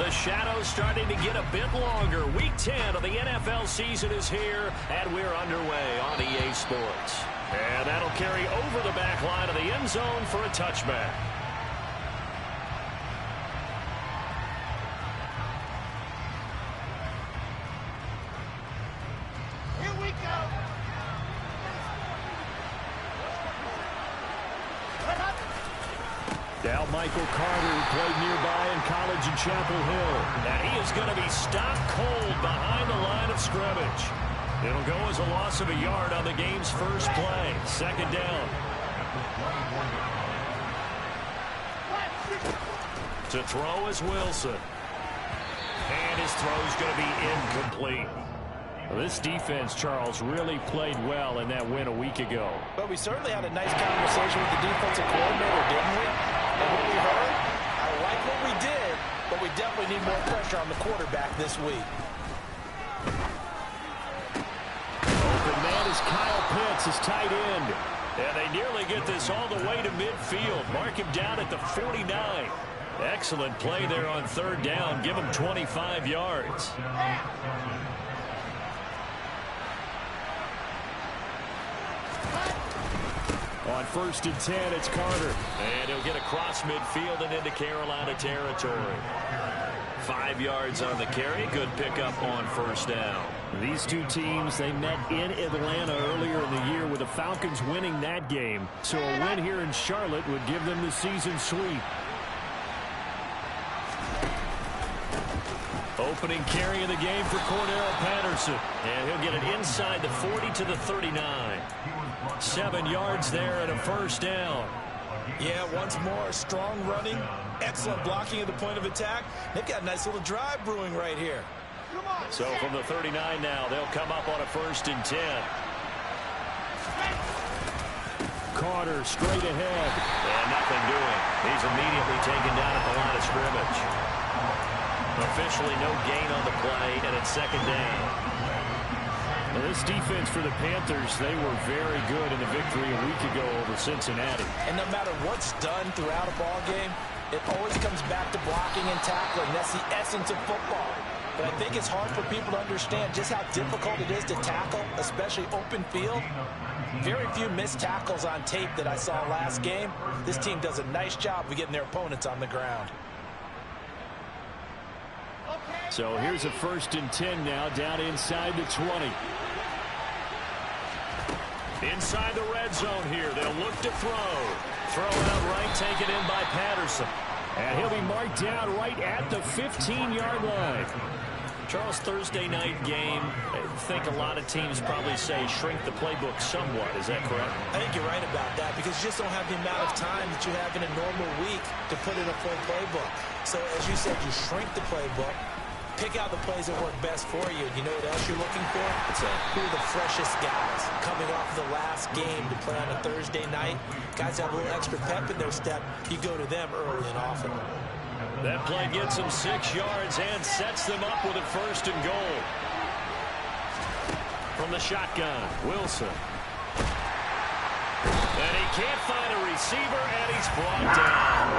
The shadow's starting to get a bit longer. Week 10 of the NFL season is here, and we're underway on EA Sports. And that'll carry over the back line of the end zone for a touchback. Here we go. Now Michael Carter, who played nearby in college in Chapel Hill. Now he is going to be stopped cold behind the line of scrimmage. It'll go as a loss of a yard on the game's first play. Second down. To throw is Wilson. And his throw's going to be incomplete. Well, this defense, Charles, really played well in that win a week ago. But we certainly had a nice conversation with the defensive coordinator, didn't we? And what we heard, I like what we did, but we definitely need more pressure on the quarterback this week. Open man is Kyle Pitts, his tight end. And they nearly get this all the way to midfield. Mark him down at the 49. Excellent play there on third down. Give him 25 yards. On 1st and 10, it's Carter. And he'll get across midfield and into Carolina territory. 5 yards on the carry. Good pickup on first down. These two teams, they met in Atlanta earlier in the year with the Falcons winning that game. So a win here in Charlotte would give them the season sweep. Opening carry of the game for Cordero Patterson. And he'll get it inside the 40 to the 39. 7 yards there and a first down. Yeah, once more, strong running, excellent blocking at the point of attack. They've got a nice little drive brewing right here. So from the 39 now, they'll come up on a 1st and 10. Carter straight ahead. And nothing doing. He's immediately taken down at the line of scrimmage. Officially no gain on the play, and it's second down. Well, this defense for the Panthers, they were very good in the victory a week ago over Cincinnati. And no matter what's done throughout a ball game, it always comes back to blocking and tackling. That's the essence of football. But I think it's hard for people to understand just how difficult it is to tackle, especially open field. Very few missed tackles on tape that I saw last game. This team does a nice job of getting their opponents on the ground. So here's a 1st and 10 now, down inside the 20. Inside the red zone here, they'll look to throw. Throw out right, taken in by Patterson. And he'll be marked down right at the 15-yard line. Charles, Thursday night game, I think a lot of teams probably say shrink the playbook somewhat. Is that correct? I think you're right about that because you just don't have the amount of time that you have in a normal week to put in a full playbook. So as you said, you shrink the playbook. Pick out the plays that work best for you. You know what else you're looking for? Who are the freshest guys coming off of the last game to play on a Thursday night? Guys have a little extra pep in their step. You go to them early and often. That play gets them 6 yards and sets them up with a 1st and goal. From the shotgun, Wilson. And he can't find a receiver, and he's brought down.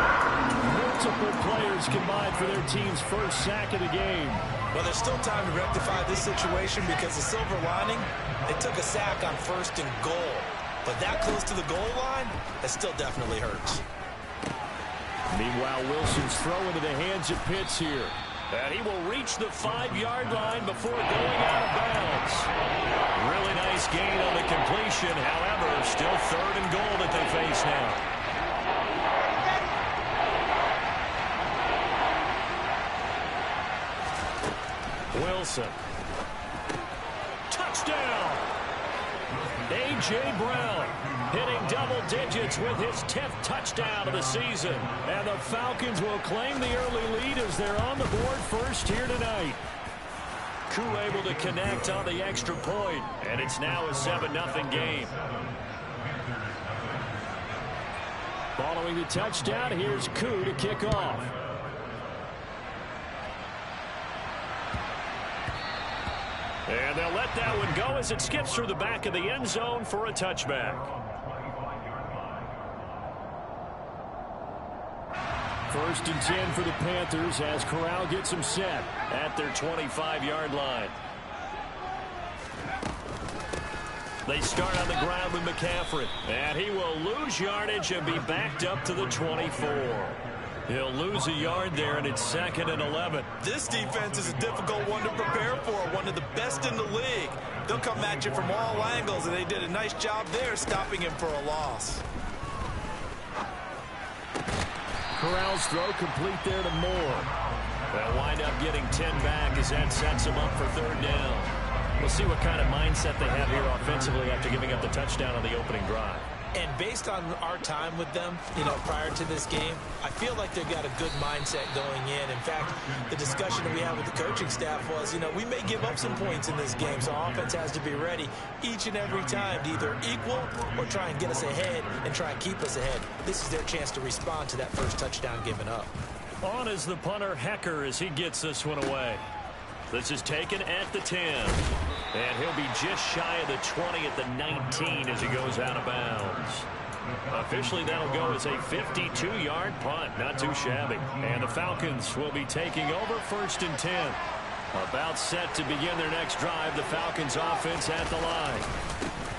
Multiple players combined for their team's first sack of the game. Well, there's still time to rectify this situation because the silver lining, they took a sack on 1st and goal. But that close to the goal line, that still definitely hurts. Meanwhile, Wilson's throw into the hands of Pitts here. And he will reach the 5-yard line before going out of bounds. Really nice gain on the completion. However, still 3rd and goal that they face now. Wilson. Touchdown! A.J. Brown hitting double digits with his 10th touchdown of the season. And the Falcons will claim the early lead as they're on the board first here tonight. Koo able to connect on the extra point, and it's now a 7-0 game. Following the touchdown, here's Koo to kick off. And they'll let that one go as it skips through the back of the end zone for a touchback. First and 10 for the Panthers as Corral gets them set at their 25-yard line. They start on the ground with McCaffrey, and he will lose yardage and be backed up to the 24. He'll lose a yard there, and it's 2nd and 11. This defense is a difficult one to prepare for, one of the best in the league. They'll come at you from all angles, and they did a nice job there stopping him for a loss. Corral's throw complete there to Moore. They'll wind up getting 10 back as that sets them up for 3rd down. We'll see what kind of mindset they have here offensively after giving up the touchdown on the opening drive. And based on our time with them, prior to this game, I feel like they've got a good mindset going in. In fact, the discussion that we had with the coaching staff was, we may give up some points in this game, so offense has to be ready each and every time to either equal or try and get us ahead and try and keep us ahead. This is their chance to respond to that first touchdown given up. On is the punter, Hecker, as he gets this one away. This is taken at the 10. And he'll be just shy of the 20 at the 19 as he goes out of bounds. Officially, that'll go as a 52-yard punt. Not too shabby. And the Falcons will be taking over 1st and 10. About set to begin their next drive. The Falcons offense at the line.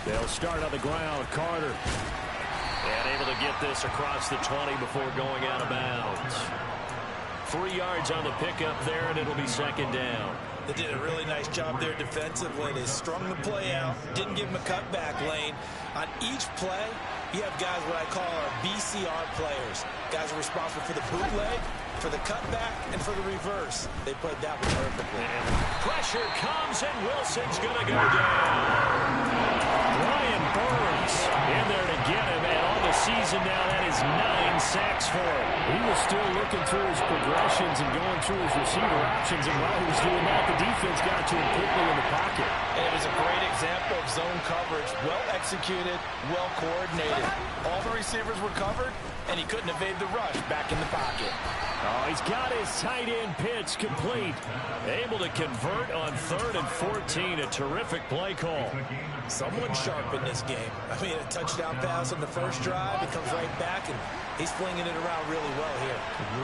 They'll start on the ground. Carter. And able to get this across the 20 before going out of bounds. 3 yards on the pickup there, and it'll be 2nd down. They did a really nice job there defensively. They strung the play out, didn't give him a cutback lane. On each play, you have guys what I call our BCR players. Guys are responsible for the bootleg, for the cutback, and for the reverse. They played that one perfectly. And pressure comes, and Wilson's going to go down. Brian Burns in there to get him, and on the season now, that is 9 sacks for him. He was still looking through his progressions and going through his receiver options, and while he was doing that, the defense got to him quickly in the pocket. And it was a great example of zone coverage, well executed, well coordinated. All the receivers were covered, and he couldn't evade the rush back in the pocket. Oh, he's got his tight end pitch complete. Able to convert on 3rd and 14. A terrific play call. Someone sharp in this game. I mean, a touchdown pass on the first drive. He comes right back, and he's flinging it around really well here.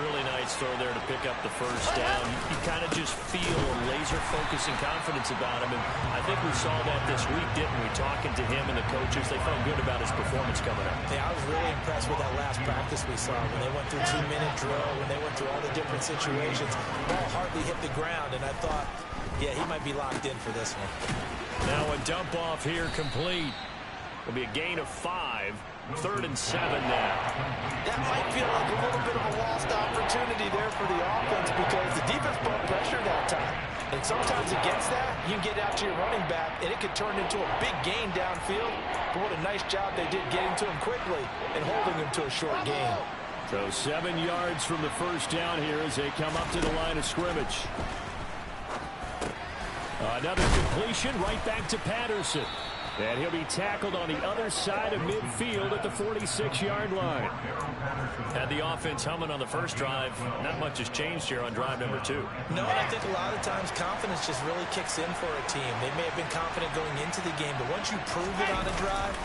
Really nice throw there to pick up the first down. You kind of just feel a laser focus and confidence about him. And I think we saw that this week, didn't we? Talking to him and the coaches, they felt good about his performance coming up. Yeah, I was really impressed with that last practice we saw when they went through 2-minute drill, when they went through all the different situations. Ball hardly hit the ground, and I thought, yeah, he might be locked in for this one. Now a dump off here complete. Will be a gain of 5. 3rd and 7 now. That might feel like a little bit of a lost opportunity there for the offense because the defense brought pressure that time. And sometimes against that, you can get out to your running back, and it could turn into a big gain downfield. But what a nice job they did getting to him quickly and holding him to a short gain. So 7 yards from the first down here as they come up to the line of scrimmage. Another completion right back to Patterson. And he'll be tackled on the other side of midfield at the 46-yard line. Had the offense humming on the first drive. Not much has changed here on drive number 2. No, and I think a lot of times confidence just really kicks in for a team. They may have been confident going into the game, but once you prove it on a drive,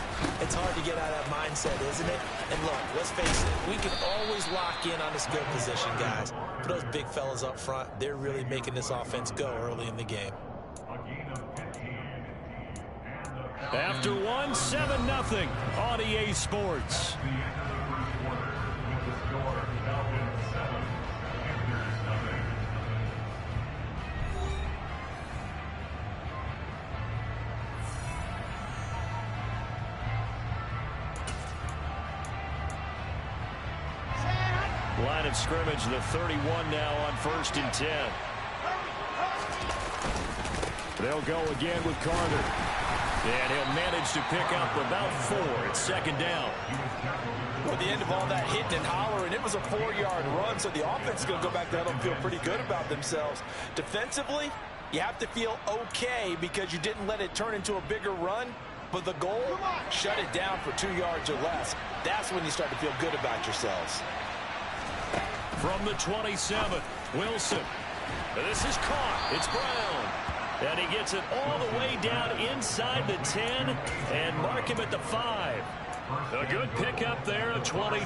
it's hard to get out of that mindset, isn't it? And look, let's face it, we can always lock in on a skill position, guys. For those big fellas up front, they're really making this offense go early in the game. After 1, 7-0 on EA Sports. Line of scrimmage, the 31 now on 1st and 10. They'll go again with Carter. And he'll manage to pick up about 4. It's 2nd down. With the end of all that hitting and hollering, it was a 4-yard run, so the offense is going to go back there and feel pretty good about themselves. Defensively, you have to feel okay because you didn't let it turn into a bigger run, but the goal, shut it down for 2 yards or less. That's when you start to feel good about yourselves. From the 27, Wilson. This is caught. It's Brown. And he gets it all the way down inside the 10 and mark him at the 5. A good pickup there of 22.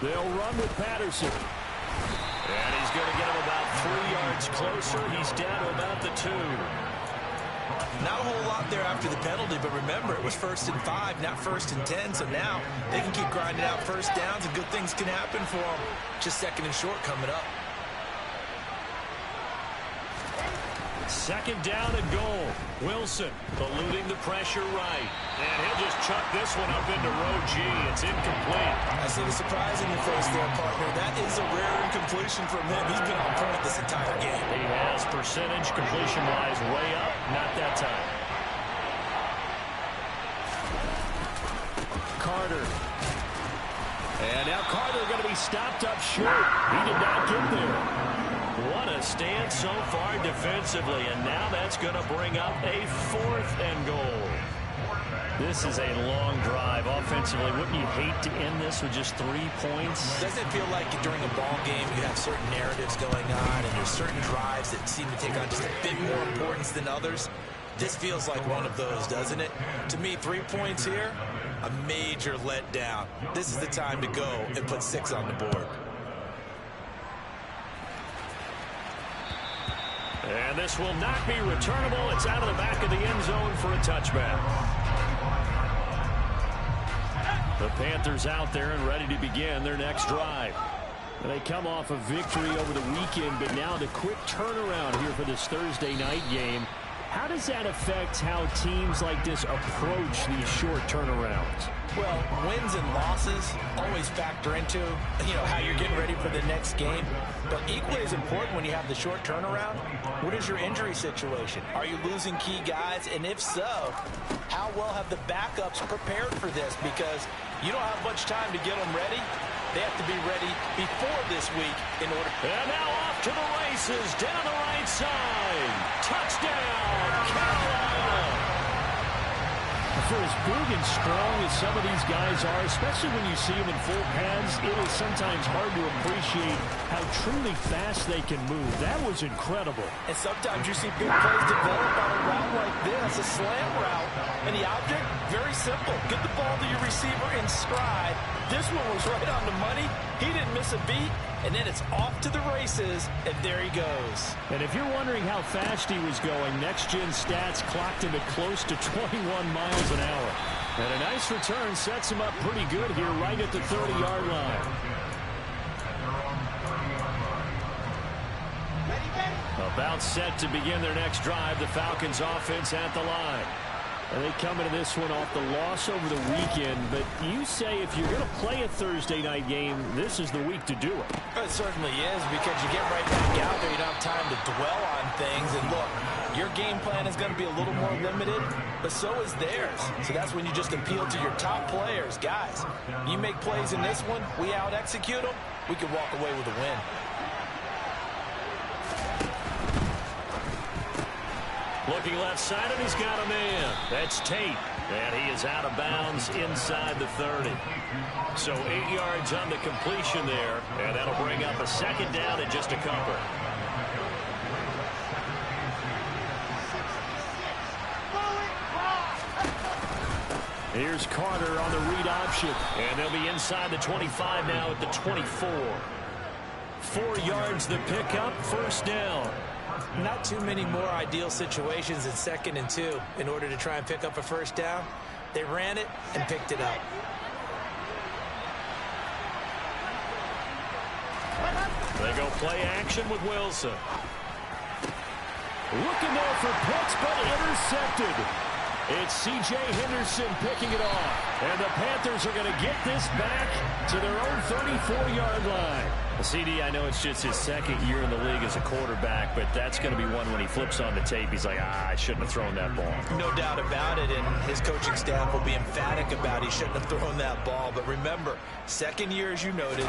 They'll run with Patterson. And he's going to get him about 3 yards closer. He's down to about the 2. Not a whole lot there after the penalty, but remember, it was 1st and 5, not 1st and 10. So now they can keep grinding out first downs, and good things can happen for them. Just 2nd and short coming up. 2nd down and goal. Wilson eluding the pressure right. And he'll just chuck this one up into row G. It's incomplete. I see the surprise in your face there, partner. That is a rare incompletion from him. He's been on point this entire game. He has percentage completion-wise way up. Not that time. Carter. And now Carter going to be stopped up short. He did not get there. What a stand so far defensively, and now that's going to bring up a 4th and goal. This is a long drive offensively. Wouldn't you hate to end this with just 3 points? Doesn't it feel like during a ball game you have certain narratives going on and there's certain drives that seem to take on just a bit more importance than others? This feels like one of those, doesn't it? To me, 3 points here, a major letdown. This is the time to go and put 6 on the board. And this will not be returnable. It's out of the back of the end zone for a touchback. The Panthers out there and ready to begin their next drive. They come off a victory over the weekend, but now the quick turnaround here for this Thursday night game. How does that affect how teams like this approach these short turnarounds? Well, wins and losses always factor into, how you're getting ready for the next game. But equally as important when you have the short turnaround, what is your injury situation? Are you losing key guys? And if so, how well have the backups prepared for this? Because you don't have much time to get them ready. They have to be ready before this week in order. And now off to the races, down the right side. Touchdown, Carolina. For as big and strong as some of these guys are, especially when you see them in full pads, it is sometimes hard to appreciate how truly fast they can move. That was incredible. And sometimes you see big plays develop on a route like this, a slant route. And the object, very simple. Get the ball to your receiver in stride. This one was right on the money. He didn't miss a beat. And then it's off to the races, and there he goes. And if you're wondering how fast he was going, next-gen stats clocked him at close to 21 miles an hour. And a nice return sets him up pretty good here right at the 30-yard line. About set to begin their next drive, the Falcons offense at the line. And they come into this one off the loss over the weekend. But you say if you're going to play a Thursday night game, this is the week to do it. It certainly is, because you get right back out there. You don't have time to dwell on things. And look, your game plan is going to be a little more limited, but so is theirs. So that's when you just appeal to your top players. Guys, you make plays in this one, we out-execute them, we can walk away with a win. Looking left side, and he's got a man. That's Tate. And he is out of bounds inside the 30. So 8 yards on the completion there. And that'll bring up a 2nd down and just a cover. Here's Carter on the read option. And they'll be inside the 25 now at the 24. 4 yards the pickup, 1st down. Not too many more ideal situations in 2nd and 2 in order to try and pick up a 1st down. They ran it and picked it up. They go play action with Wilson. Looking there for Pitts, but intercepted. It's C.J. Henderson picking it off. And the Panthers are going to get this back to their own 34-yard line. CD, I know it's just his 2nd year in the league as a quarterback, but that's going to be one when he flips on the tape. He's like, I shouldn't have thrown that ball. No doubt about it, and his coaching staff will be emphatic about he shouldn't have thrown that ball. But remember, 2nd year, as you noted,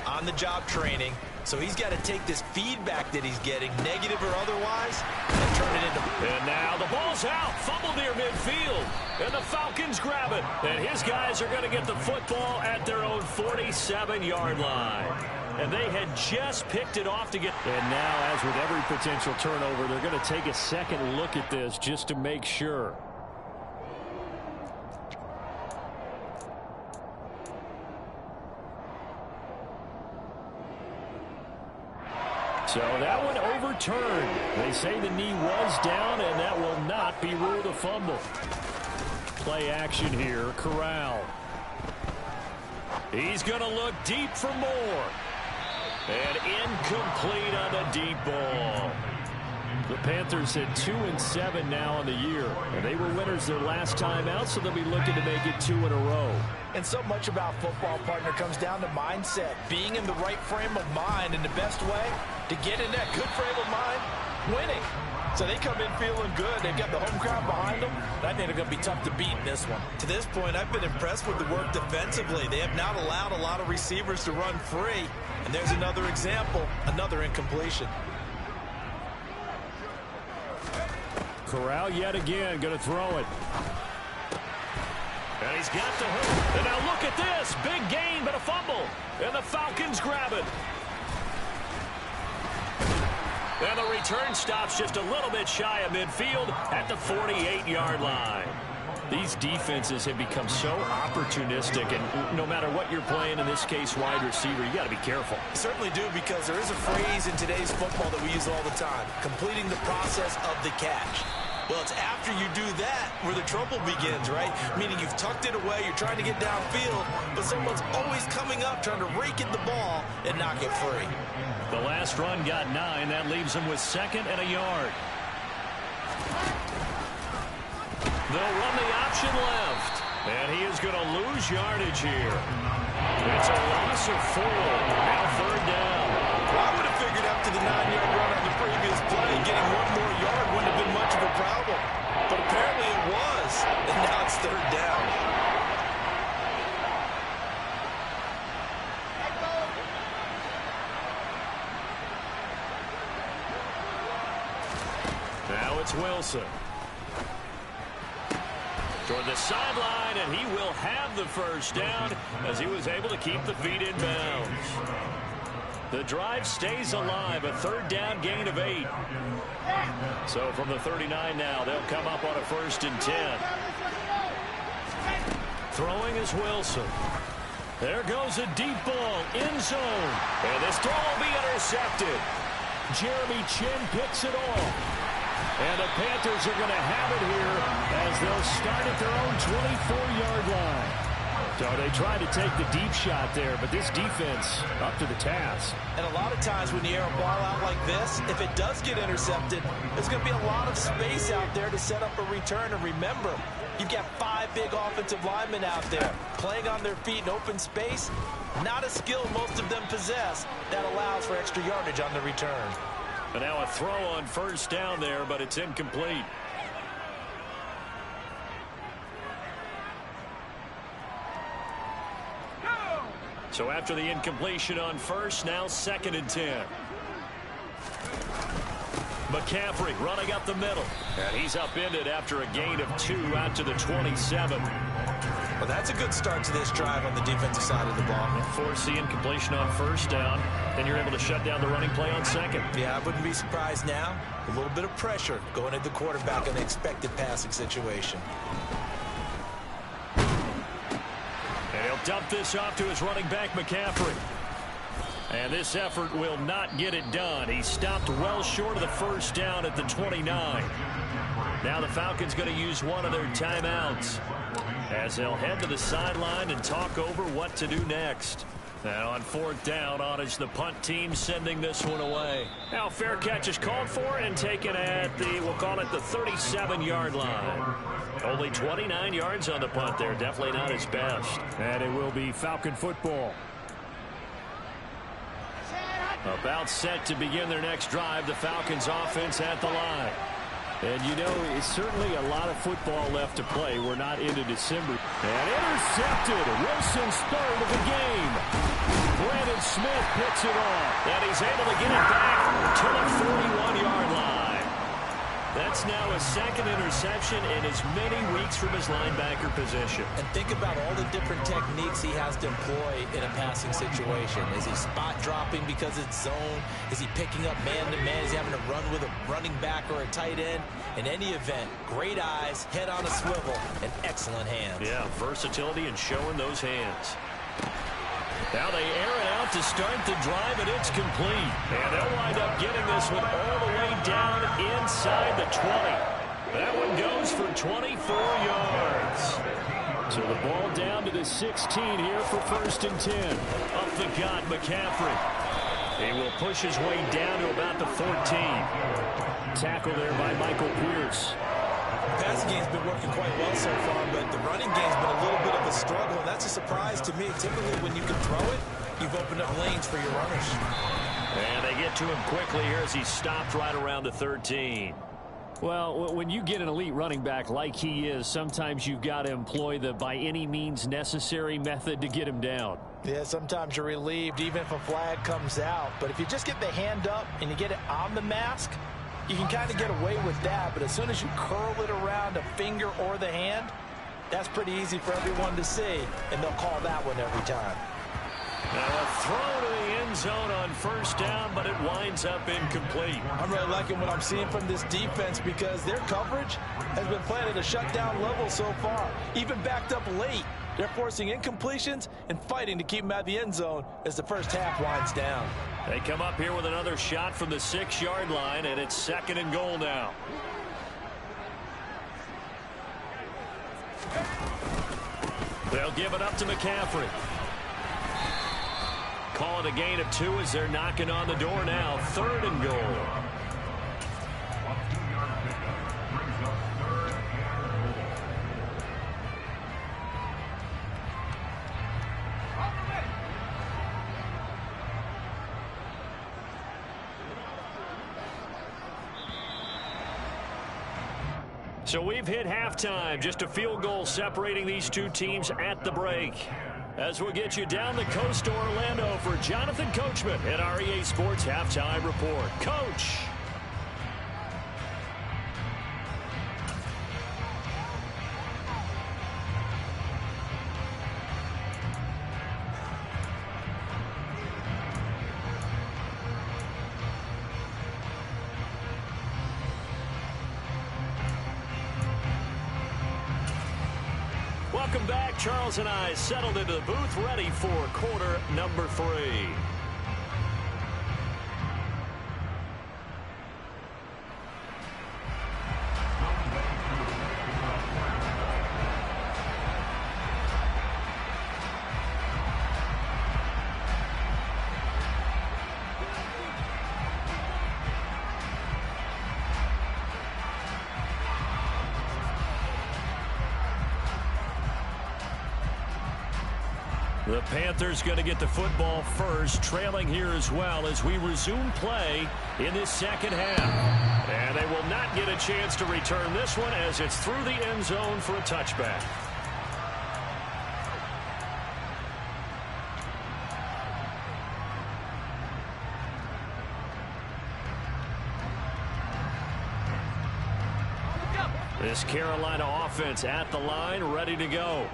on-the-job training. So he's got to take this feedback that he's getting, negative or otherwise, and turn it into... And now the ball's out, fumbled near midfield, and the Falcons grab it. And his guys are going to get the football at their own 47-yard line. And they had just picked it off to get... And now, as with every potential turnover, they're going to take a second look at this just to make sure. So that one overturned. They say the knee was down, and that will not be ruled a fumble. Play action here. Corral. He's going to look deep for more. And incomplete on the deep ball. The Panthers at 2-7 now on the year. And they were winners their last time out, so they'll be looking to make it 2 in a row. And so much about football, partner, comes down to mindset. Being in the right frame of mind, and the best way to get in that good frame of mind, winning. So they come in feeling good. They've got the home crowd behind them. I think they're going to be tough to beat in this one. To this point, I've been impressed with the work defensively. They have not allowed a lot of receivers to run free. And there's another example, another incompletion. Corral yet again going to throw it. And he's got the hook. And now look at this. Big gain, but a fumble. And the Falcons grab it. And the return stops just a little bit shy of midfield at the 48-yard line. These defenses have become so opportunistic, and no matter what you're playing, in this case wide receiver, you got to be careful. Certainly do, because there is a phrase in today's football that we use all the time, completing the process of the catch. Well, it's after you do that where the trouble begins, right? Meaning you've tucked it away, you're trying to get downfield, but someone's always coming up trying to rake at the ball and knock it free. The last run got 9. That leaves him with 2nd and a yard. They'll run the option left. And he is going to lose yardage here. It's a loss of 4. Now 3rd down. Well, I would have figured after the 9-yard run on the previous play, getting 1 more yard wouldn't have been much of a problem. But apparently it was. And now it's 3rd down. Now it's Wilson. Toward the sideline, and he will have the 1st down as he was able to keep the feet in bounds. The drive stays alive, a 3rd down gain of 8. So from the 39 now, they'll come up on a 1st and 10. Throwing is Wilson. There goes a deep ball, end zone. And this throw will be intercepted. Jeremy Chin picks it off. And the Panthers are going to have it here as they'll start at their own 24-yard line. So they tried to take the deep shot there, but this defense up to the task. And a lot of times when you air a ball out like this, if it does get intercepted, there's going to be a lot of space out there to set up a return. And remember, you've got 5 big offensive linemen out there playing on their feet in open space. Not a skill most of them possess that allows for extra yardage on the return. And now a throw on 1st down there, but it's incomplete. So after the incompletion on 1st, now 2nd and 10. McCaffrey running up the middle. And he's upended after a gain of 2 out to the 27. Well, that's a good start to this drive on the defensive side of the ball. Force the incompletion on 1st down. Then you're able to shut down the running play on 2nd. Yeah, I wouldn't be surprised now. A little bit of pressure going at the quarterback in an expected passing situation. And he'll dump this off to his running back, McCaffrey. And this effort will not get it done. He stopped well short of the 1st down at the 29. Now the Falcons going to use one of their timeouts as they'll head to the sideline and talk over what to do next. Now on 4th down, on is the punt team sending this one away. Now fair catch is called for and taken at the, we'll call it the 37-yard line. Only 29 yards on the punt there. Definitely not his best. And it will be Falcon football. About set to begin their next drive. The Falcons offense at the line. And you know, it's certainly a lot of football left to play. We're not into December. And intercepted. Wilson's 3rd of the game. Brandon Smith picks it off. And he's able to get it back to the 41-yard line. That's now a 2nd interception in as many weeks from his linebacker position. And think about all the different techniques he has to employ in a passing situation. Is he spot dropping because it's zone? Is he picking up man-to-man? Is he having to run with a running back or a tight end? In any event, great eyes, head on a swivel, and excellent hands. Yeah, versatility and showing those hands. Now they air it out to start the drive, and it's complete. And they'll wind up getting this one all the way down inside the 20. That one goes for 24 yards. So the ball down to the 16 here for 1st and 10. Up the gut, McCaffrey. He will push his way down to about the 14. Tackle there by Michael Pierce. The passing game's been working quite well so far, but the running game's been a little bit of a struggle, and that's a surprise to me. Typically, when you can throw it, you've opened up lanes for your runners. And they get to him quickly here as he stopped right around the 13. Well, when you get an elite running back like he is, sometimes you've got to employ the by any means necessary method to get him down. Yeah, sometimes you're relieved even if a flag comes out. But if you just get the hand up and you get it on the mask, you can kind of get away with that. But as soon as you curl it around a finger or the hand, that's pretty easy for everyone to see, and they'll call that one every time. Now a throw to the end zone on 1st down, but it winds up incomplete. I'm really liking what I'm seeing from this defense because their coverage has been playing at a shutdown level so far. Even backed up late, they're forcing incompletions and fighting to keep them out of the end zone as the first half winds down. They come up here with another shot from the 6-yard line, and it's 2nd and goal now. They'll give it up to McCaffrey. Call it a gain of 2 as they're knocking on the door now. 3rd and goal. So we've hit halftime. Just a field goal separating these two teams at the break. As we'll get you down the coast to Orlando for Jonathan Coachman at our EA Sports Halftime Report. Coach. Welcome back. Charles and I settled into the booth, ready for quarter number 3. The Panthers going to get the football first, trailing here as well as we resume play in this second half. And they will not get a chance to return this one as it's through the end zone for a touchback. This Carolina offense at the line, ready to go.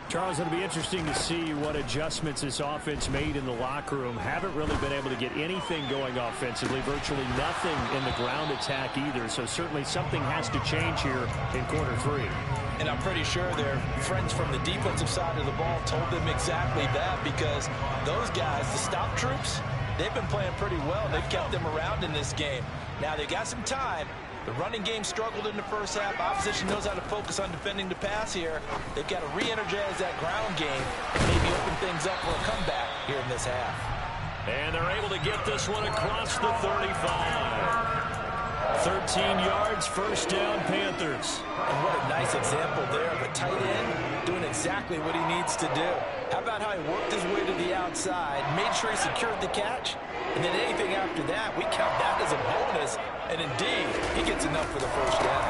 Charles, it'll be interesting to see what adjustments this offense made in the locker room. Haven't really been able to get anything going offensively, virtually nothing in the ground attack either. So certainly something has to change here in quarter 3. And I'm pretty sure their friends from the defensive side of the ball told them exactly that, because those guys, the stop troops, they've been playing pretty well. They've kept them around in this game. Now they got some time. The running game struggled in the first half. Opposition knows how to focus on defending the pass here. They've got to re-energize that ground game and maybe open things up for a comeback here in this half. And they're able to get this one across the 35. 13 yards, first down, Panthers. And what a nice example there of a tight end doing exactly what he needs to do. How about how he worked his way to the outside, made sure he secured the catch, and then anything after that, we count that as a bonus. And indeed, he gets enough for the first down.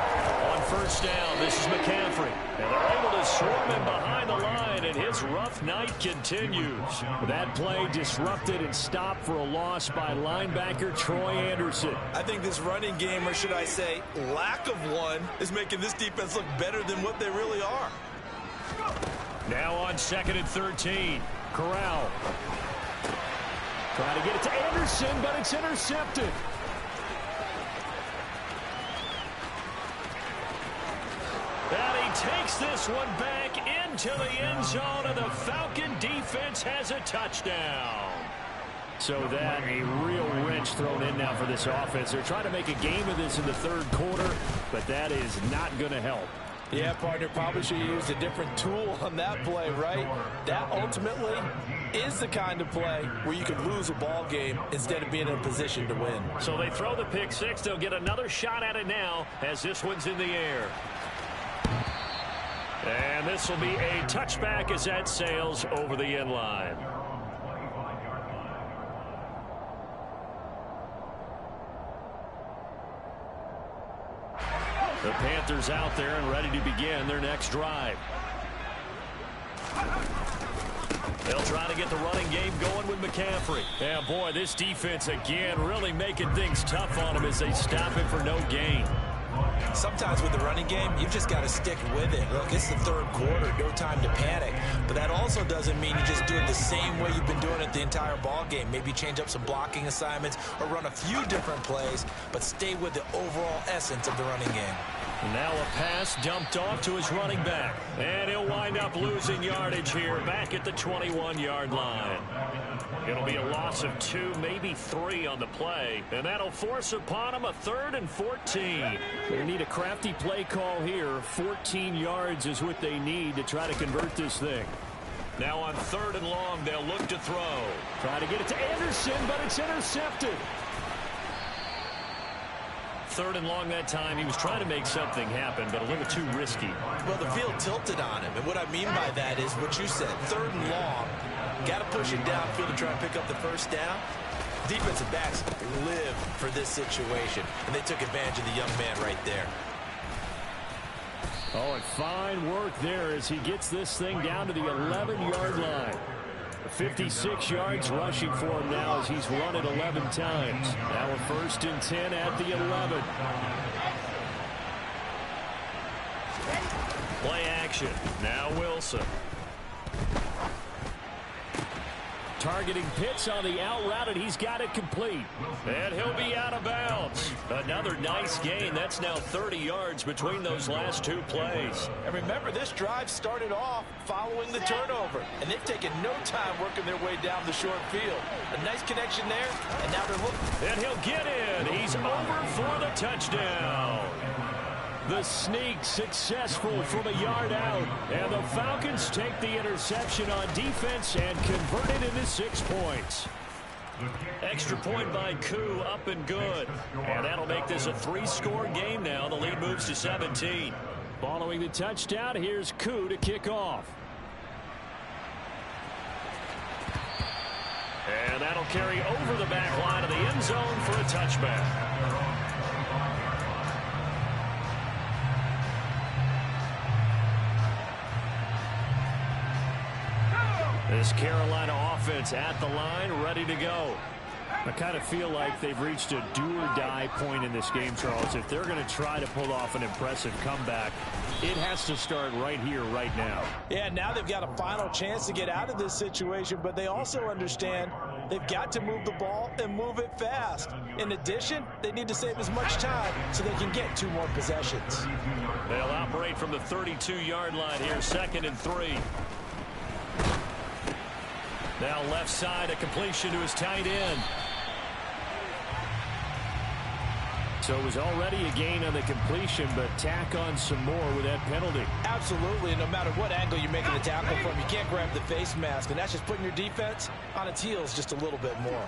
On first down, this is McCaffrey. And they're able to swarm him behind the line, and his rough night continues. That play disrupted and stopped for a loss by linebacker Troy Anderson. I think this running game, or should I say lack of one, is making this defense look better than what they really are. Now on 2nd and 13, Corral. Trying to get it to Anderson, but it's intercepted. And he takes this one back into the end zone, and the Falcon defense has a touchdown. So that a real wrench thrown in now for this offense. They're trying to make a game of this in the third quarter, but that is not going to help. Yeah, partner, probably should have used a different tool on that play, right? That ultimately is the kind of play where you can lose a ball game instead of being in a position to win. So they throw the pick six. They'll get another shot at it now as this one's in the air. And this will be a touchback as that sails over the end line. The Panthers out there and ready to begin their next drive. They'll try to get the running game going with McCaffrey. Yeah, boy, this defense again really making things tough on them as they stop him for no gain. Sometimes with the running game, you've just got to stick with it. Look, it's the third quarter, no time to panic. But that also doesn't mean you just do it the same way you've been doing it the entire ball game. Maybe change up some blocking assignments or run a few different plays, but stay with the overall essence of the running game. Now a pass dumped off to his running back. And he'll wind up losing yardage here back at the 21-yard line. It'll be a loss of 2, maybe 3 on the play. And that'll force upon him a 3rd and 14. They need a crafty play call here. 14 yards is what they need to try to convert this thing. Now on 3rd and long, they'll look to throw. Try to get it to Anderson, but it's intercepted. 3rd and long that time. He was trying to make something happen, but a little too risky. Well, the field tilted on him, and what I mean by that is what you said. 3rd and long, got to push it downfield to try and pick up the first down. Defensive backs live for this situation, and they took advantage of the young man right there. Oh, and fine work there as he gets this thing down to the 11-yard line. 56 yards rushing for him now as he's run it 11 times. Now a 1st and 10 at the 11. Play action. Now Wilson. Targeting Pitts on the out route, and he's got it complete. And he'll be out of bounds. Another nice gain. That's now 30 yards between those last 2 plays. And remember, this drive started off following the turnover, and they've taken no time working their way down the short field. A nice connection there, and now they're looking. And he'll get in. He's over for the touchdown. The sneak successful from a yard out. And the Falcons take the interception on defense and convert it into 6 points. Extra point by Koo, up and good. And that'll make this a 3-score game now. The lead moves to 17. Following the touchdown, here's Koo to kick off. And that'll carry over the back line of the end zone for a touchback. This Carolina offense at the line, ready to go. I kind of feel like they've reached a do-or-die point in this game, Charles. If they're going to try to pull off an impressive comeback, it has to start right here, right now. Yeah, now they've got a final chance to get out of this situation, but they also understand they've got to move the ball and move it fast. In addition, they need to save as much time so they can get 2 more possessions. They'll operate from the 32-yard line here, 2nd and 3. Now left side, a completion to his tight end. So it was already a gain on the completion, but tack on some more with that penalty. Absolutely, and no matter what angle you're making the tackle from, you can't grab the face mask, and that's just putting your defense on its heels just a little bit more.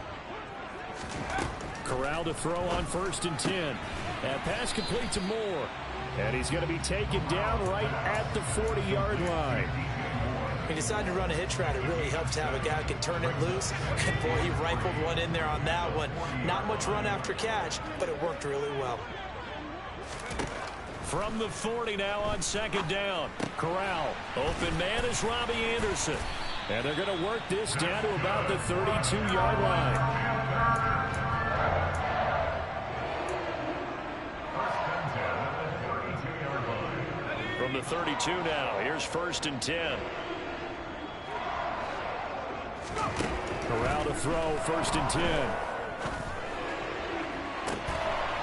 Corral to throw on 1st and 10. That pass complete to Moore. And he's going to be taken down right at the 40-yard line. He decided to run a hitch route. It really helped to have a guy who can turn it loose. And boy, he rifled one in there on that one. Not much run after catch, but it worked really well. From the 40 now on 2nd down. Corral. Open man is Robbie Anderson. And they're going to work this down to about the 32-yard line. From the 32 now, here's 1st and 10. Corral to throw, 1st and 10.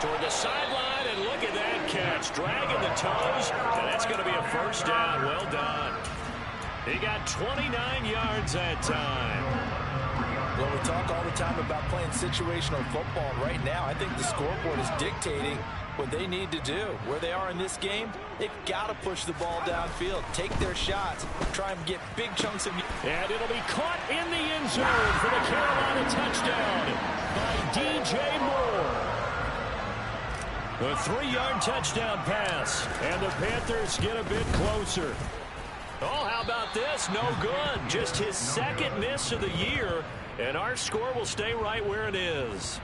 Toward the sideline, and look at that catch. Dragging the toes, and that's going to be a 1st down. Well done. He got 29 yards that time. Well, we talk all the time about playing situational football. Right now, I think the scoreboard is dictating what they need to do. Where they are in this game, they've got to push the ball downfield, take their shots, try and get big chunks of... And it'll be caught in the end zone for the Carolina touchdown by DJ Moore. A 3-yard touchdown pass, and the Panthers get a bit closer. Oh, how about this? No good. Just his second miss of the year, and our score will stay right where it is.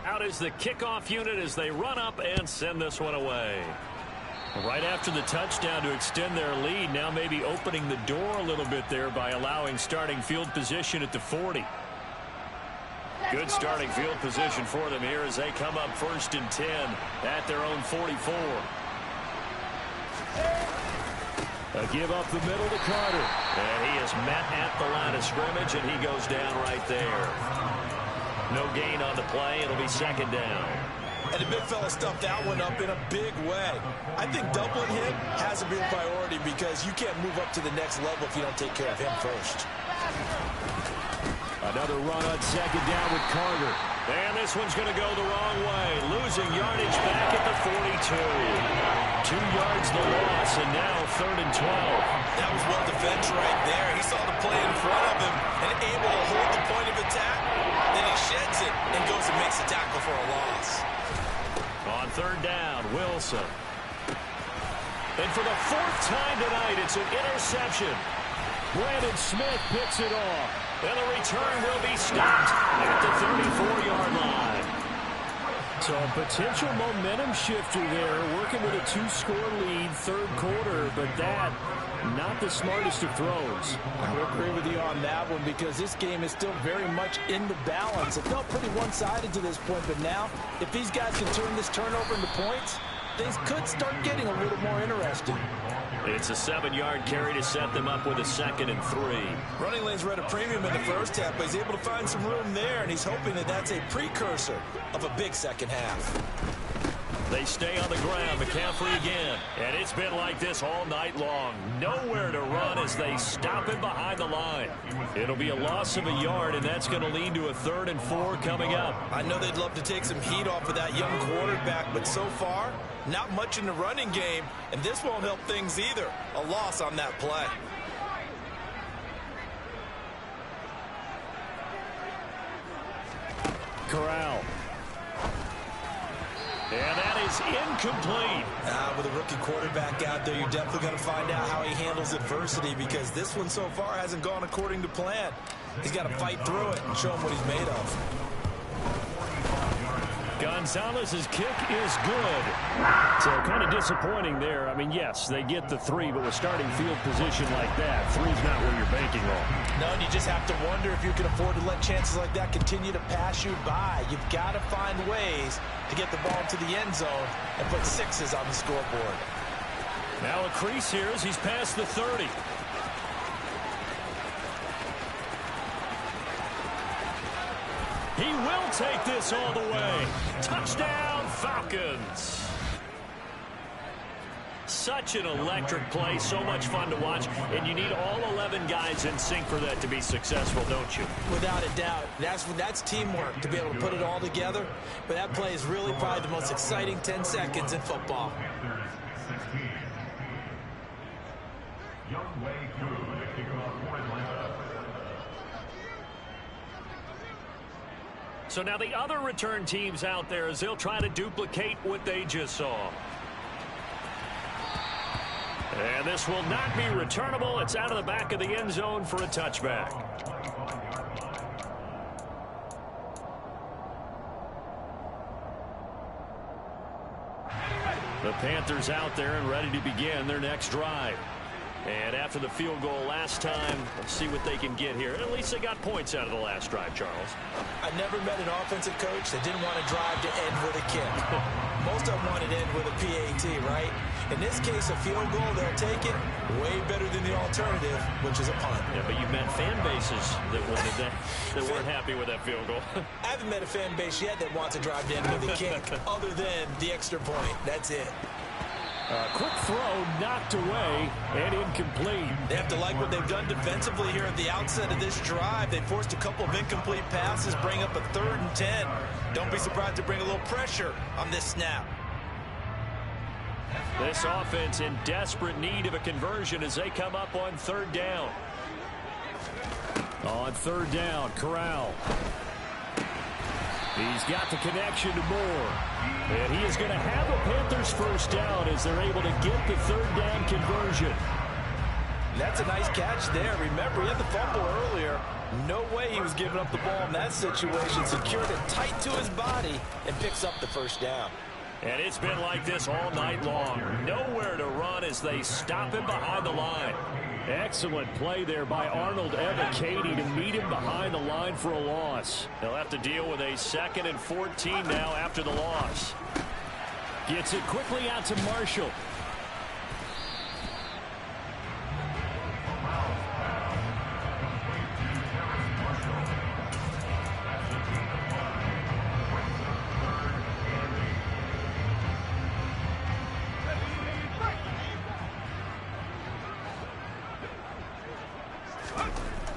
Out is the kickoff unit as they run up and send this one away. Right after the touchdown to extend their lead, now maybe opening the door a little bit there by allowing starting field position at the 40. Good starting field position for them here as they come up 1st and 10 at their own 44. A give up the middle to Carter. And he is met at the line of scrimmage, and he goes down right there. No gain on the play. It'll be 2nd down. And the big fella stuffed that one up in a big way. I think doubling him has to be a priority because you can't move up to the next level if you don't take care of him first. Another run on 2nd down with Carter. And this one's going to go the wrong way. Losing yardage back at the 42. 2 yards the loss, and now 3rd and 12. That was well defended right there. He saw the play in front of him and able to hold the point of attack. Then he sheds it and goes and makes a tackle for a loss. On 3rd down, Wilson. And for the 4th time tonight, it's an interception. Brandon Smith picks it off. And the return will be stopped at the 34-yard line. So a potential momentum shifter there, working with a 2-score lead, 3rd quarter, but that, not the smartest of throws. I would agree with you on that one because this game is still very much in the balance. It felt pretty one-sided to this point, but now, if these guys can turn this turnover into points, things could start getting a little more interesting. It's a 7-yard carry to set them up with a 2nd and 3. Running lanes were at a premium in the first half, but he's able to find some room there, and he's hoping that that's a precursor of a big second half. They stay on the ground. McCaffrey again. And it's been like this all night long. Nowhere to run as they stop him behind the line. It'll be a loss of a yard, and that's going to lead to a 3rd and 4 coming up. I know they'd love to take some heat off of that young quarterback, but so far, not much in the running game, and this won't help things either. A loss on that play. Corral. And that is incomplete. With a rookie quarterback out there, you're definitely going to find out how he handles adversity because this one so far hasn't gone according to plan. He's got to fight through it and show him what he's made of. Gonzalez's kick is good. So kind of disappointing there. I mean, yes, they get the 3, but with starting field position like that, 3's not where you're banking on. No, and you just have to wonder if you can afford to let chances like that continue to pass you by. You've got to find ways to get the ball to the end zone and put 6s on the scoreboard. Now a crease here as he's past the 30. He will take this all the way. Touchdown, Falcons. Such an electric play, so much fun to watch, and you need all 11 guys in sync for that to be successful, don't you? Without a doubt. That's teamwork to be able to put it all together, but that play is really probably the most exciting 10 seconds in football. So now the other return teams out there as they'll try to duplicate what they just saw. And this will not be returnable. It's out of the back of the end zone for a touchback. The Panthers out there and ready to begin their next drive. And after the field goal last time, let's see what they can get here. At least they got points out of the last drive, Charles. I never met an offensive coach that didn't want to drive to end with a kick. Most of them wanted to end with a PAT, right? In this case, a field goal, they'll take it way better than the alternative, which is a punt. Yeah, but you met fan bases that wanted that weren't happy with that field goal. I haven't met a fan base yet that wants to drive to end with a kick other than the extra point. That's it. Quick throw knocked away and incomplete. They have to like what they've done defensively here at the outset of this drive. They forced a couple of incomplete passes, bring up a 3rd and 10. Don't be surprised to bring a little pressure on this snap. This offense in desperate need of a conversion as they come up on 3rd down. On 3rd down, Corral. He's got the connection to Moore. And he is going to have a Panthers first down as they're able to get the 3rd down conversion. That's a nice catch there. Remember, he had the fumble earlier. No way he was giving up the ball in that situation. Secured it tight to his body and picks up the first down. And it's been like this all night long. Nowhere to run as they stop him behind the line. Excellent play there by Arnold Ebiketie to meet him behind the line for a loss. They'll have to deal with a 2nd and 14 now after the loss. Gets it quickly out to Marshall.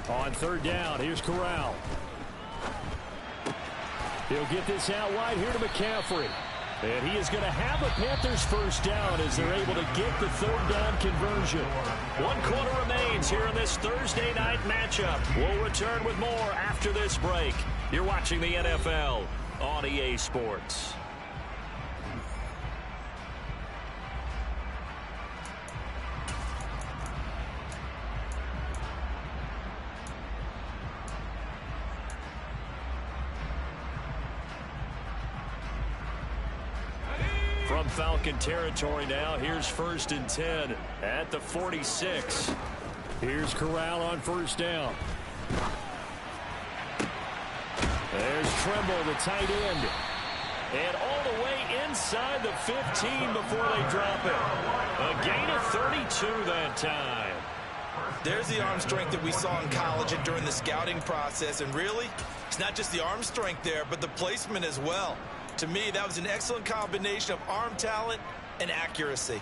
On 3rd down, here's Corral. He'll get this out wide here to McCaffrey. And he is going to have a Panthers first down as they're able to get the 3rd down conversion. 1 quarter remains here in this Thursday night matchup. We'll return with more after this break. You're watching the NFL on EA Sports. From Falcon territory now, here's 1st and 10 at the 46. Here's Corral on 1st down. There's Tremble, the tight end. And all the way inside the 15 before they drop it. A gain of 32 that time. There's the arm strength that we saw in college and during the scouting process. And really, it's not just the arm strength there, but the placement as well. To me, that was an excellent combination of arm talent and accuracy.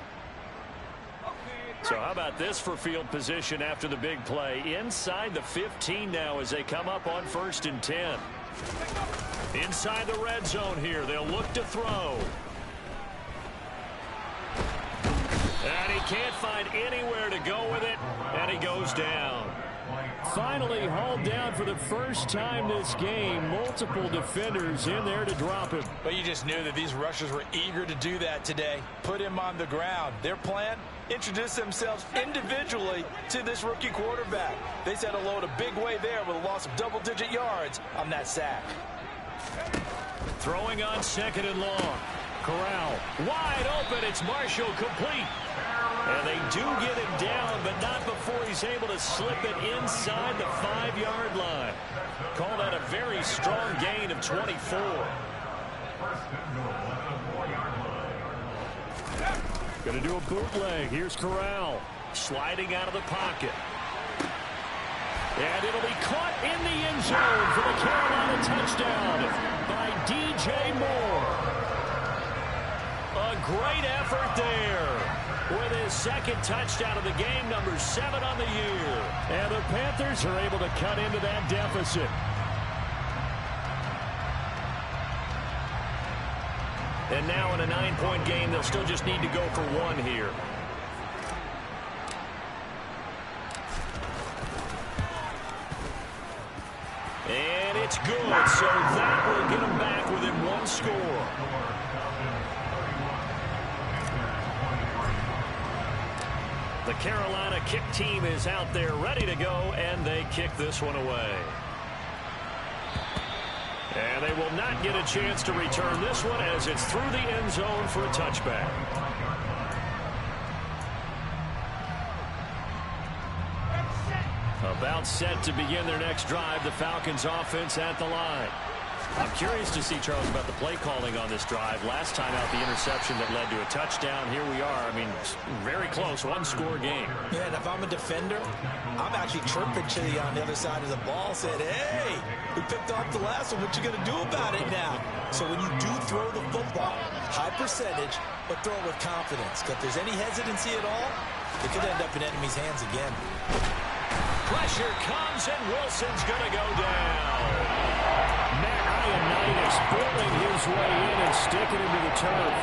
So how about this for field position after the big play? Inside the 15 now as they come up on 1st and 10. Inside the red zone here, they'll look to throw. And he can't find anywhere to go with it, and he goes down. Finally hauled down for the first time this game. Multiple defenders in there to drop him. But you just knew that these rushers were eager to do that today. Put him on the ground. Their plan, introduce themselves individually to this rookie quarterback. They said hello to big way there with a loss of double-digit yards on that sack. Throwing on 2nd and long. Corral wide open. It's Marshall complete. And they do get him down, but not before he's able to slip it inside the 5-yard line. Call that a very strong gain of 24. Going to do a bootleg. Here's Corral sliding out of the pocket. And it'll be caught in the end zone for the Carolina touchdown by DJ Moore. A great effort there with his 2nd touchdown of the game, number 7 on the year. And the Panthers are able to cut into that deficit. And now in a 9-point game, they'll still just need to go for 1 here. And it's good, so that will get them back within 1 score. The Carolina kick team is out there ready to go, and they kick this one away. And they will not get a chance to return this one as it's through the end zone for a touchback. About set to begin their next drive, the Falcons offense at the line. I'm curious to see, Charles, about the play calling on this drive. Last time out, the interception that led to a touchdown. Here we are. I mean, very close, one-score game. Yeah, and if I'm a defender, I'm actually chirping to you on the other side of the ball, saying, hey, we picked off the last one. What you going to do about it now? So when you do throw the football, high percentage, but throw it with confidence. Because if there's any hesitancy at all, it could end up in enemy's hands again. Pressure comes, and Wilson's going to go down. Ioannidis bulling his way in and sticking him to the turf.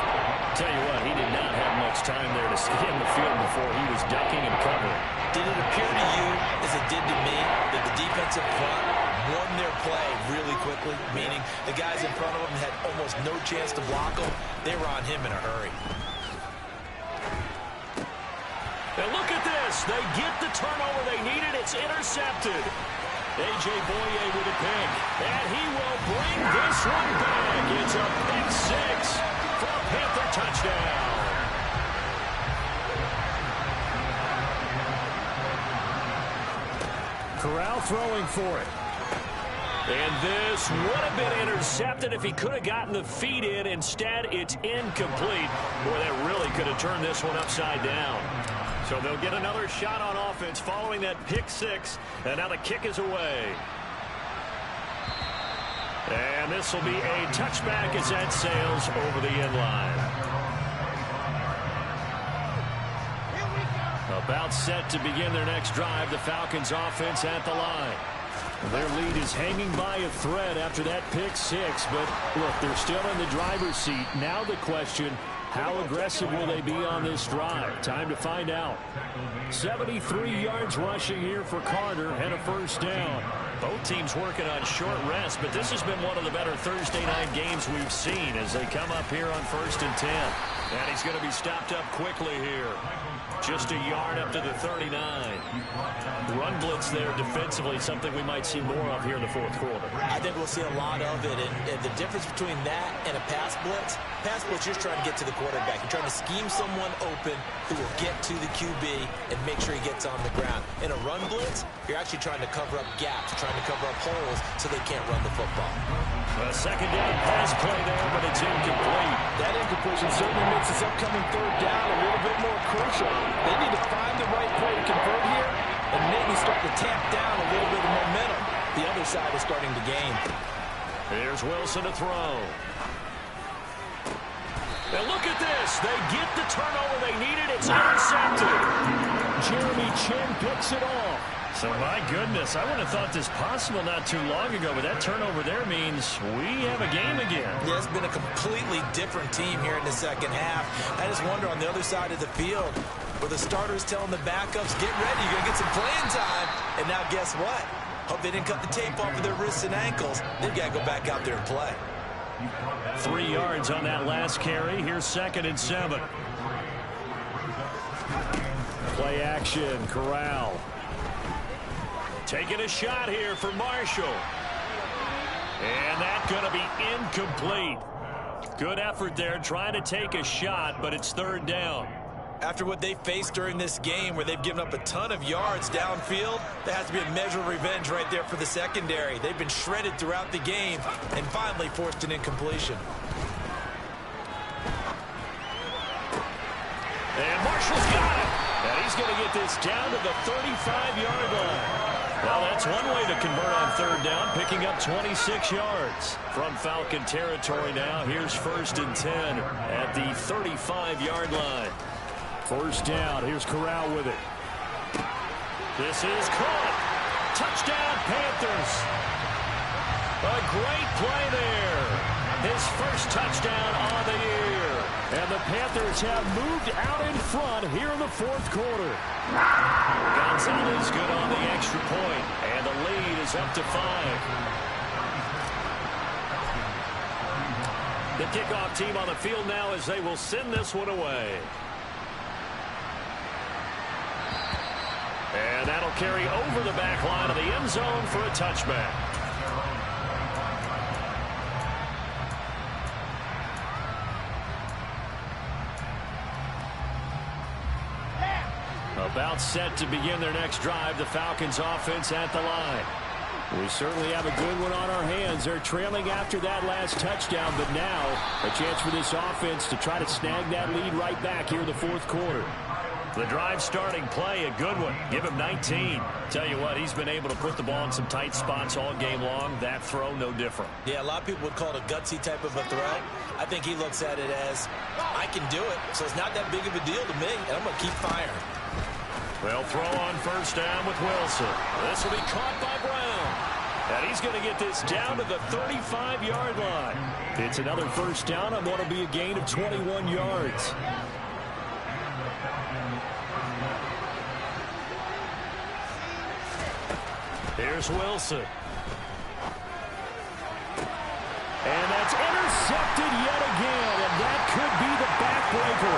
Tell you what, he did not have much time there to scan the field before he was ducking and covering. Did it appear to you, as it did to me, that the defensive front won their play really quickly, meaning the guys in front of them had almost no chance to block them? They were on him in a hurry. And look at this. They get the turnover they needed. It's intercepted. A.J. Boye with a pick, and he will bring this one back. It's a pick six for a Panther touchdown. Corral throwing for it. And this would have been intercepted if he could have gotten the feet in. Instead, it's incomplete. Boy, that really could have turned this one upside down. So they'll get another shot on offense following that pick six. And now the kick is away. And this will be a touchback as that sails over the end line. About set to begin their next drive, the Falcons offense at the line. Their lead is hanging by a thread after that pick six. But look, they're still in the driver's seat. Now the question, how aggressive will they be on this drive? Time to find out. 73 yards rushing here for Carter and a first down. Both teams working on short rest, but this has been one of the better Thursday night games we've seen as they come up here on 1st and 10. And he's going to be stopped up quickly here. Just a yard up to the 39. Run blitz there defensively, something we might see more of here in the fourth quarter. I think we'll see a lot of it. And the difference between that and a pass blitz, you're just trying to get to the quarterback. You're trying to scheme someone open who will get to the QB and make sure he gets on the ground. In a run blitz, you're actually trying to cover up gaps, trying to cover up holes so they can't run the football. A second down pass play there, but it's incomplete. That incompletion certainly makes this upcoming third down a little bit more crucial. They need to find the right play to convert here and maybe start to tamp down a little bit of momentum. The other side is starting to gain. Here's Wilson to throw. And look at this. They get the turnover they needed. It's intercepted. Jeremy Chin picks it off. So, my goodness, I would have thought this possible not too long ago, but that turnover there means we have a game again. Yeah, it's been a completely different team here in the second half. I just wonder on the other side of the field, where the starters telling the backups, get ready, you're going to get some playing time. And now guess what? Hope they didn't cut the tape off of their wrists and ankles. They've got to go back out there and play. 3 yards on that last carry. Here's 2nd and 7. Play action, Corral. Taking a shot here for Marshall. And that's going to be incomplete. Good effort there trying to take a shot, but it's 3rd down. After what they faced during this game where they've given up a ton of yards downfield, there has to be a measure of revenge right there for the secondary. They've been shredded throughout the game and finally forced an incompletion. And Marshall's got it. And he's going to get this down to the 35-yard line. Well, that's one way to convert on 3rd down, picking up 26 yards. From Falcon territory now, here's 1st and 10 at the 35-yard line. 1st down, here's Corral with it. This is caught. Touchdown, Panthers. A great play there. His first touchdown on the year. And the Panthers have moved out in front here in the 4th quarter. Gonzalez good on the extra point, and the lead is up to 5. The kickoff team on the field now as they will send this one away. And that'll carry over the back line of the end zone for a touchback. About set to begin their next drive, the Falcons offense at the line. We certainly have a good one on our hands. They're trailing after that last touchdown, but now a chance for this offense to try to snag that lead right back here in the fourth quarter. The drive starting play, a good one. Give him 19. Tell you what, he's been able to put the ball in some tight spots all game long. That throw, no different. Yeah, a lot of people would call it a gutsy type of a throw. I think he looks at it as, I can do it, so it's not that big of a deal to me, and I'm going to keep firing. They'll throw on first down with Wilson. This will be caught by Brown. And he's going to get this down to the 35-yard line. It's another first down on what will be a gain of 21 yards. Here's Wilson. And that's intercepted yet again, and that could be the backbreaker.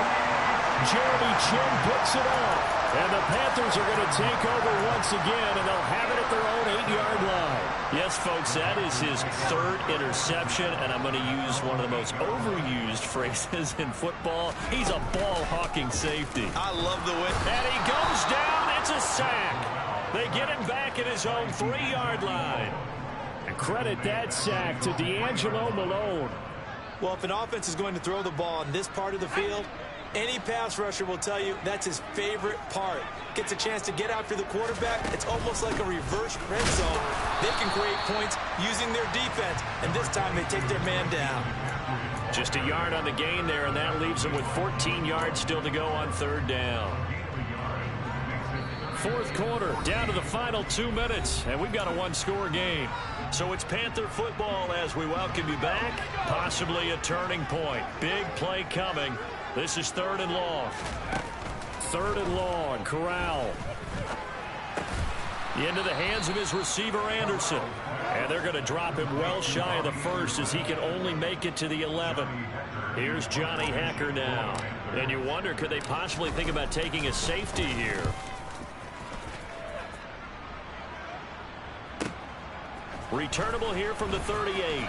Jeremy Chin picks it off, and the Panthers are going to take over once again, and they'll have it at their own 8-yard line. Yes, folks, that is his third interception, and I'm going to use one of the most overused phrases in football. He's a ball-hawking safety. I love the way. And he goes down. It's a sack. They get him back at his own 3-yard line. And credit that sack to D'Angelo Malone. Well, if an offense is going to throw the ball in this part of the field, any pass rusher will tell you that's his favorite part. Gets a chance to get after the quarterback. It's almost like a reverse red zone. They can create points using their defense, and this time they take their man down. Just a yard on the gain there, and that leaves them with 14 yards still to go on third down. Fourth quarter, down to the final 2 minutes, and we've got a one-score game. So it's Panther football as we welcome you back. Possibly a turning point. Big play coming. This is third and long. Third and long, Corral. Into the hands of his receiver, Anderson. And they're going to drop him well shy of the first as he can only make it to the 11. Here's Johnny Hacker now. And you wonder, could they possibly think about taking a safety here? Returnable here from the 38.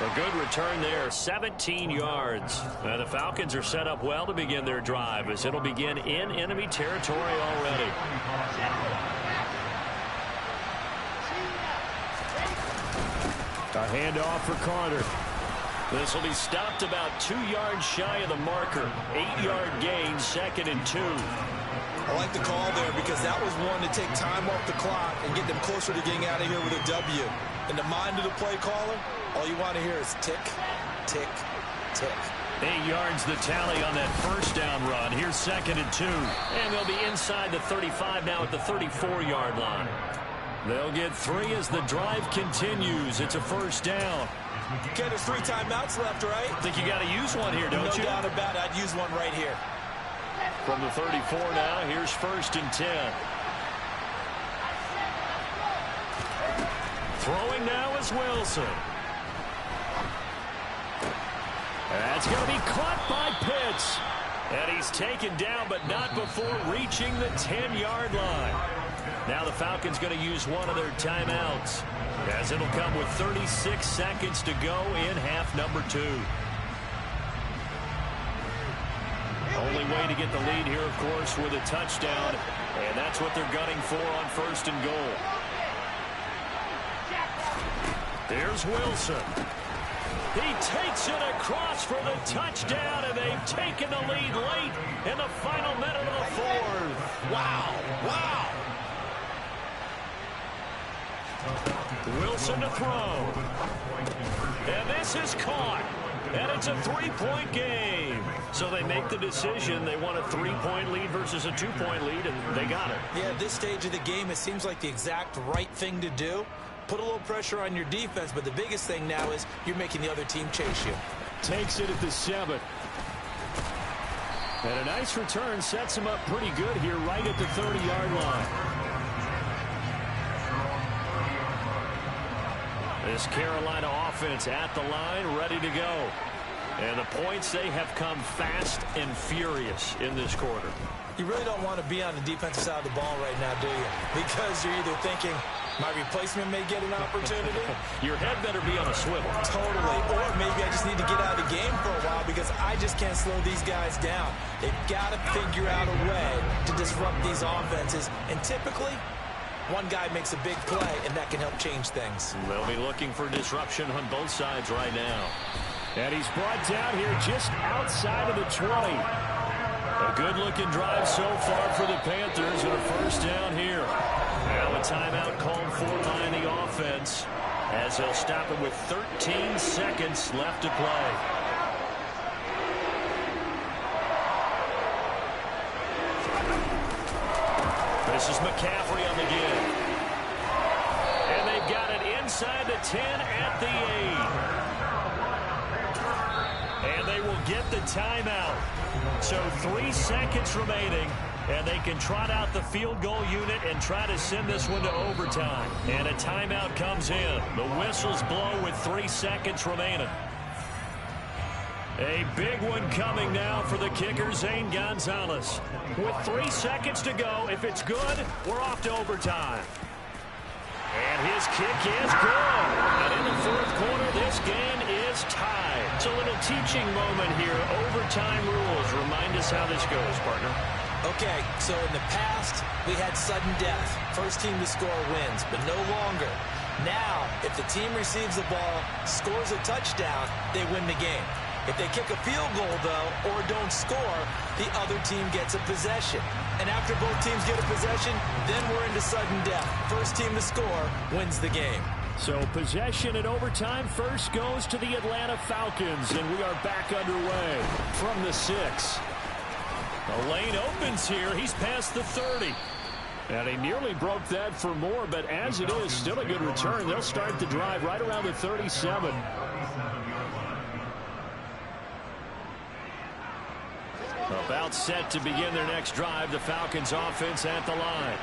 A good return there, 17 yards. And the Falcons are set up well to begin their drive as it'll begin in enemy territory already. A handoff for Carter. This will be stopped about 2 yards shy of the marker. 8-yard gain, 2nd and 2. I like the call there because that was one to take time off the clock and get them closer to getting out of here with a W. In the mind of the play caller, all you want to hear is tick, tick, tick. 8 yards the tally on that first down run. Here's 2nd and 2. And they'll be inside the 35 now at the 34-yard line. They'll get 3 as the drive continues. It's a first down. Okay, there's 3 timeouts left, right? I think you got to use one here, don't you? No doubt about it. I'd use one right here. From the 34 now, here's 1st and 10. Throwing now is Wilson. That's going to be caught by Pitts. And he's taken down, but not before reaching the 10-yard line. Now the Falcons going to use one of their timeouts, as it'll come with 36 seconds to go in half number 2. Only way to get the lead here, of course, with a touchdown, and that's what they're gunning for on 1st and goal. There's Wilson. He takes it across for the touchdown, and they've taken the lead late in the final minute of the 4th. Wow, wow. Wilson to throw. And this is caught. And it's a 3-point game. So they make the decision. They want a 3-point lead versus a 2-point lead, and they got it. Yeah, at this stage of the game, it seems like the exact right thing to do. Put a little pressure on your defense, but the biggest thing now is you're making the other team chase you. Takes it at the 7. And a nice return sets him up pretty good here right at the 30-yard line. This Carolina offense at the line, ready to go. And the points, they have come fast and furious in this quarter. You really don't want to be on the defensive side of the ball right now, do you? Because you're either thinking, My replacement may get an opportunity. Your head better be on a swivel. Totally. Or maybe I just need to get out of the game for a while because I just can't slow these guys down. They've got to figure out a way to disrupt these offenses. And typically, one guy makes a big play, and that can help change things. They'll be looking for disruption on both sides right now. And he's brought down here just outside of the 20. A good-looking drive so far for the Panthers and a first down here. Now a timeout called for by the offense as they'll stop it with 13 seconds left to play. This is McCaffrey on the give. And they've got it inside the 10 at the 8. And they will get the timeout. So 3 seconds remaining. And they can trot out the field goal unit and try to send this one to overtime. And a timeout comes in. The whistles blow with 3 seconds remaining. A big one coming now for the kicker, Zane Gonzalez. With 3 seconds to go, if it's good, we're off to overtime. And his kick is good. And in the fourth quarter, this game is tied. It's a little teaching moment here. Overtime rules. Remind us how this goes, partner. Okay, so in the past, we had sudden death. First team to score wins, but no longer. Now, if the team receives the ball, scores a touchdown, they win the game. If they kick a field goal, though, or don't score, the other team gets a possession. And after both teams get a possession, then we're into sudden death. First team to score wins the game. So possession in overtime first goes to the Atlanta Falcons, and we are back underway from the 6. The lane opens here. He's past the 30. And he nearly broke that for more, but as it is, still a good return. They'll start the drive right around the 37. About set to begin their next drive, the Falcons offense at the line.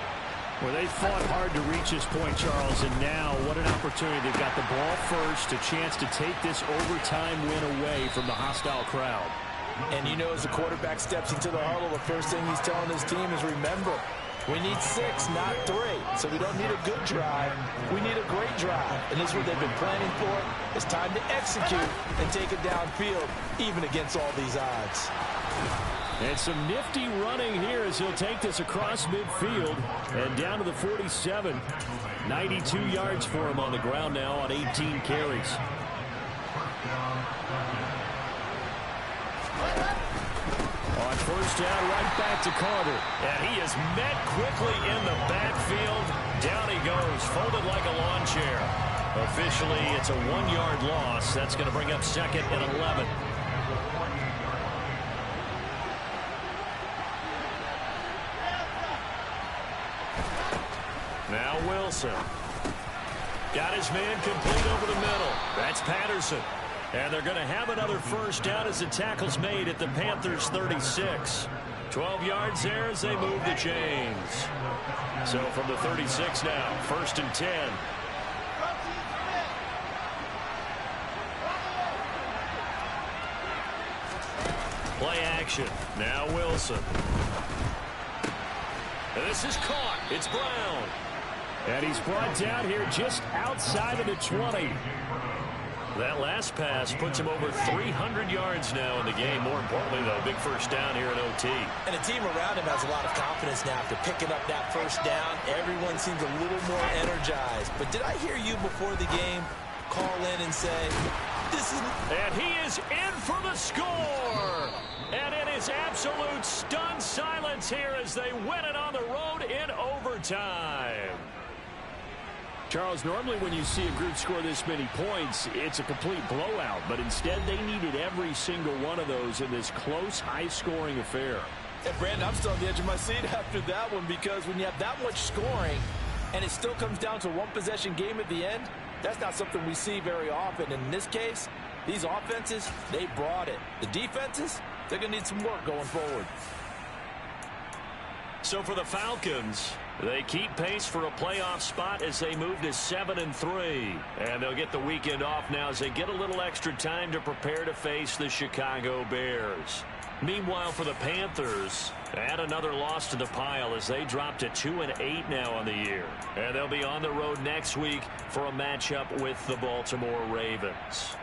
Well, they fought hard to reach this point, Charles, and now what an opportunity. They've got the ball first, a chance to take this overtime win away from the hostile crowd. And you know, as the quarterback steps into the huddle, the first thing he's telling his team is, remember, we need 6, not 3. So we don't need a good drive. We need a great drive. And this is what they've been planning for. It's time to execute and take it downfield, even against all these odds. And some nifty running here as he'll take this across midfield and down to the 47. 92 yards for him on the ground now on 18 carries. On first down, right back to Carter. And he is met quickly in the backfield. Down he goes, folded like a lawn chair. Officially, it's a 1-yard loss. That's going to bring up second and 11. Now Wilson. Got his man complete over the middle. That's Patterson. And they're going to have another first down as the tackle's made at the Panthers 36. 12 yards there as they move the chains. So from the 36 now, first and 10. Play action. Now Wilson. And this is caught. It's Brown. And he's brought down here just outside of the 20. That last pass puts him over 300 yards now in the game. More importantly, though, big first down here in OT. And the team around him has a lot of confidence now after picking up that first down. Everyone seems a little more energized. But did I hear you before the game call in and say, this is... And he is in for the score! And it is absolute stunned silence here as they win it on the road in overtime. Charles, normally when you see a group score this many points, it's a complete blowout. But instead, they needed every single one of those in this close, high-scoring affair. And Brandon, I'm still on the edge of my seat after that one because when you have that much scoring and it still comes down to one possession game at the end, that's not something we see very often. In this case, these offenses, they brought it. The defenses, they're going to need some work going forward. So for the Falcons, they keep pace for a playoff spot as they move to 7-3. And they'll get the weekend off now as they get a little extra time to prepare to face the Chicago Bears. Meanwhile, for the Panthers, add another loss to the pile as they drop to 2-8 now on the year. And they'll be on the road next week for a matchup with the Baltimore Ravens.